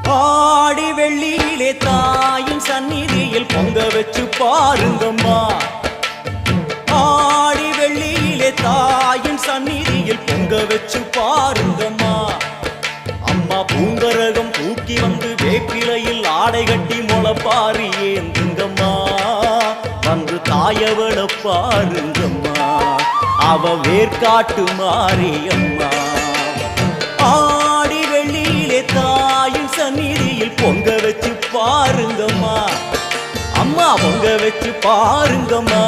ஆடி வெள்ளியிலே தாயின் சந்நிதியில் பொங்க வச்சு பாருங்கம்மா. ஆடி வெள்ளியிலே தாயின் சந்நிதியில் பொங்க வச்சு பாருங்கம்மா. அம்மா பூங்கரகம் தூக்கி வந்து வேப்பிலையில் ஆடை கட்டி முளைப்பாரி ஏந்துங்கம்மா. வந்து தாயவள பாருங்கம்மா, அவ வேர்காட்டு மாரியம்மா. ஆடி வெள்ளியிலே தாயின் சந்நிதியில் பொங்க வச்சு பாருங்கம்மா. அம்மா பொங்க வச்சு பாருங்கம்மா.